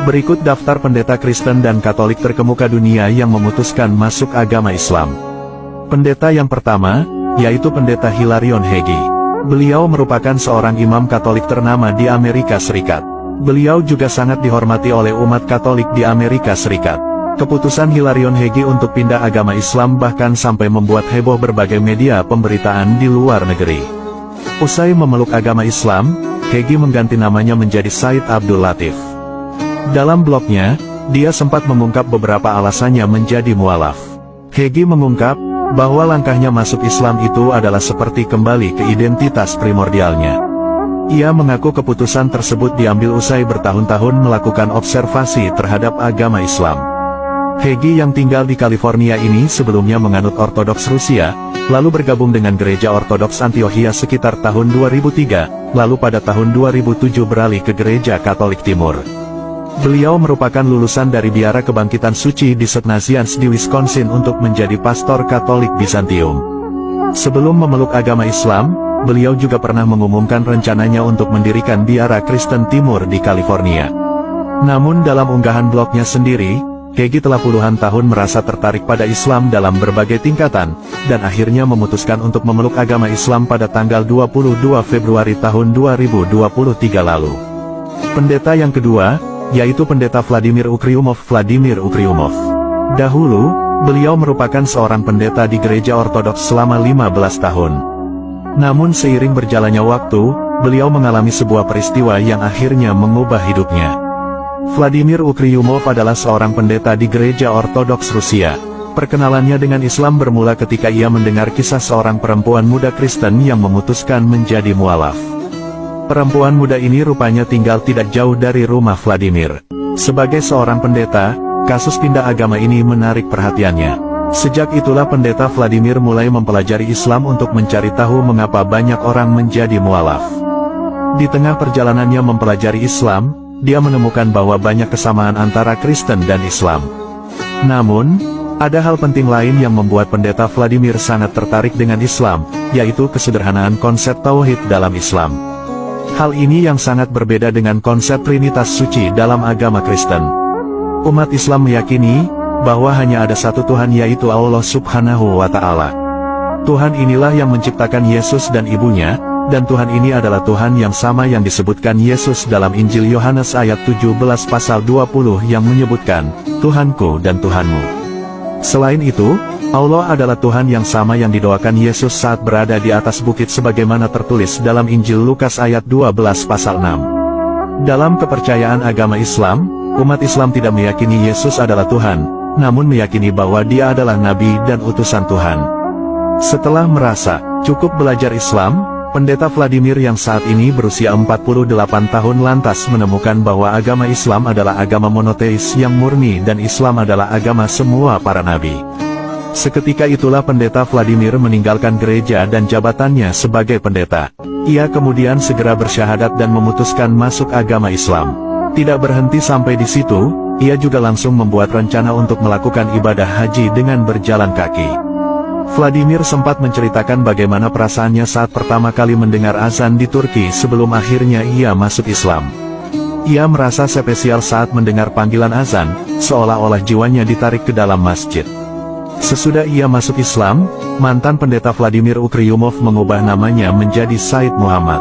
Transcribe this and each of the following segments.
Berikut daftar pendeta Kristen dan Katolik terkemuka dunia yang memutuskan masuk agama Islam. Pendeta yang pertama, yaitu Pendeta Hilarion Hegyi. Beliau merupakan seorang imam Katolik ternama di Amerika Serikat. Beliau juga sangat dihormati oleh umat Katolik di Amerika Serikat. Keputusan Hilarion Hegyi untuk pindah agama Islam bahkan sampai membuat heboh berbagai media pemberitaan di luar negeri. Usai memeluk agama Islam, Hegyi mengganti namanya menjadi Said Abdul Latif. Dalam blognya, dia sempat mengungkap beberapa alasannya menjadi mualaf. Hegyi mengungkap bahwa langkahnya masuk Islam itu adalah seperti kembali ke identitas primordialnya. Ia mengaku keputusan tersebut diambil usai bertahun-tahun melakukan observasi terhadap agama Islam. Hegyi yang tinggal di California ini sebelumnya menganut Ortodoks Rusia, lalu bergabung dengan Gereja Ortodoks Antiochia sekitar tahun 2003, lalu pada tahun 2007 beralih ke Gereja Katolik Timur. Beliau merupakan lulusan dari Biara Kebangkitan Suci di St. Nazianz di Wisconsin untuk menjadi pastor Katolik Bizantium. Sebelum memeluk agama Islam, beliau juga pernah mengumumkan rencananya untuk mendirikan Biara Kristen Timur di California. Namun dalam unggahan blognya sendiri, Hegyi telah puluhan tahun merasa tertarik pada Islam dalam berbagai tingkatan, dan akhirnya memutuskan untuk memeluk agama Islam pada tanggal 22 Februari tahun 2023 lalu. Pendeta yang kedua, yaitu Pendeta Vladimir Ukryumov. Dahulu, beliau merupakan seorang pendeta di gereja Ortodoks selama 15 tahun. Namun seiring berjalannya waktu, beliau mengalami sebuah peristiwa yang akhirnya mengubah hidupnya. Vladimir Ukryumov adalah seorang pendeta di gereja Ortodoks Rusia. Perkenalannya dengan Islam bermula ketika ia mendengar kisah seorang perempuan muda Kristen yang memutuskan menjadi mualaf. Perempuan muda ini rupanya tinggal tidak jauh dari rumah Vladimir. Sebagai seorang pendeta, kasus pindah agama ini menarik perhatiannya. Sejak itulah Pendeta Vladimir mulai mempelajari Islam untuk mencari tahu mengapa banyak orang menjadi mualaf. Di tengah perjalanannya mempelajari Islam, dia menemukan bahwa banyak kesamaan antara Kristen dan Islam. Namun, ada hal penting lain yang membuat Pendeta Vladimir sangat tertarik dengan Islam, yaitu kesederhanaan konsep tauhid dalam Islam. Hal ini yang sangat berbeda dengan konsep Trinitas Suci dalam agama Kristen. Umat Islam meyakini bahwa hanya ada satu Tuhan, yaitu Allah Subhanahu wa Ta'ala. Tuhan inilah yang menciptakan Yesus dan ibunya, dan Tuhan ini adalah Tuhan yang sama yang disebutkan Yesus dalam Injil Yohanes ayat 17 pasal 20 yang menyebutkan, Tuhanku dan Tuhanmu. Selain itu, Allah adalah Tuhan yang sama yang didoakan Yesus saat berada di atas bukit sebagaimana tertulis dalam Injil Lukas ayat 12 pasal 6. Dalam kepercayaan agama Islam, umat Islam tidak meyakini Yesus adalah Tuhan, namun meyakini bahwa Dia adalah Nabi dan utusan Tuhan. Setelah merasa cukup belajar Islam, Pendeta Vladimir yang saat ini berusia 48 tahun lantas menemukan bahwa agama Islam adalah agama monoteis yang murni dan Islam adalah agama semua para nabi. Seketika itulah Pendeta Vladimir meninggalkan gereja dan jabatannya sebagai pendeta. Ia kemudian segera bersyahadat dan memutuskan masuk agama Islam. Tidak berhenti sampai di situ, ia juga langsung membuat rencana untuk melakukan ibadah haji dengan berjalan kaki. Vladimir sempat menceritakan bagaimana perasaannya saat pertama kali mendengar azan di Turki sebelum akhirnya ia masuk Islam. Ia merasa spesial saat mendengar panggilan azan, seolah-olah jiwanya ditarik ke dalam masjid. Sesudah ia masuk Islam, mantan pendeta Vladimir Ukryumov mengubah namanya menjadi Said Muhammad.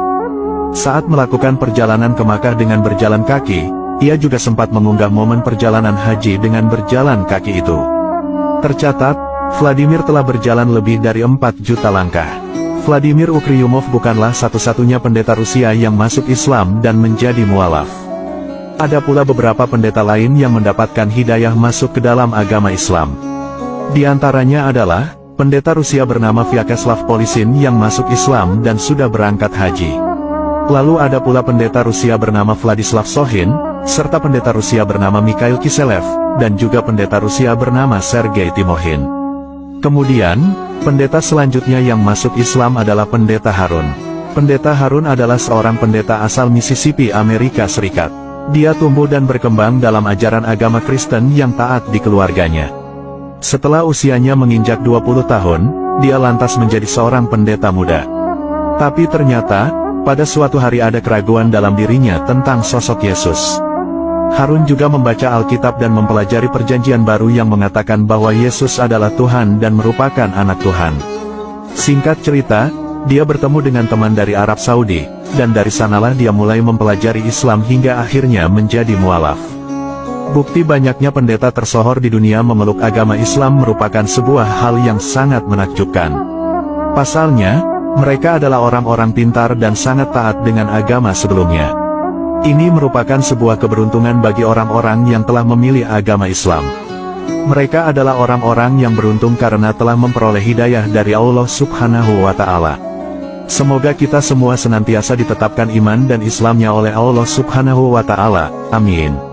Saat melakukan perjalanan ke Makkah dengan berjalan kaki, ia juga sempat mengunggah momen perjalanan haji dengan berjalan kaki itu. Tercatat, Vladimir telah berjalan lebih dari 4 juta langkah. Vladimir Ukryumov bukanlah satu-satunya pendeta Rusia yang masuk Islam dan menjadi mualaf. Ada pula beberapa pendeta lain yang mendapatkan hidayah masuk ke dalam agama Islam. Di antaranya adalah pendeta Rusia bernama Vyacheslav Polisin yang masuk Islam dan sudah berangkat haji. Lalu ada pula pendeta Rusia bernama Vladislav Sohin, serta pendeta Rusia bernama Mikhail Kiselev, dan juga pendeta Rusia bernama Sergei Timohin. Kemudian, pendeta selanjutnya yang masuk Islam adalah Pendeta Harun. Pendeta Harun adalah seorang pendeta asal Mississippi, Amerika Serikat. Dia tumbuh dan berkembang dalam ajaran agama Kristen yang taat di keluarganya. Setelah usianya menginjak 20 tahun, dia lantas menjadi seorang pendeta muda. Tapi ternyata, pada suatu hari ada keraguan dalam dirinya tentang sosok Yesus. Harun juga membaca Alkitab dan mempelajari perjanjian baru yang mengatakan bahwa Yesus adalah Tuhan dan merupakan anak Tuhan. Singkat cerita, dia bertemu dengan teman dari Arab Saudi, dan dari sanalah dia mulai mempelajari Islam hingga akhirnya menjadi mualaf. Bukti banyaknya pendeta tersohor di dunia memeluk agama Islam merupakan sebuah hal yang sangat menakjubkan. Pasalnya, mereka adalah orang-orang pintar dan sangat taat dengan agama sebelumnya. Ini merupakan sebuah keberuntungan bagi orang-orang yang telah memilih agama Islam. Mereka adalah orang-orang yang beruntung karena telah memperoleh hidayah dari Allah Subhanahu wa Ta'ala. Semoga kita semua senantiasa ditetapkan iman dan Islamnya oleh Allah Subhanahu wa Ta'ala. Amin.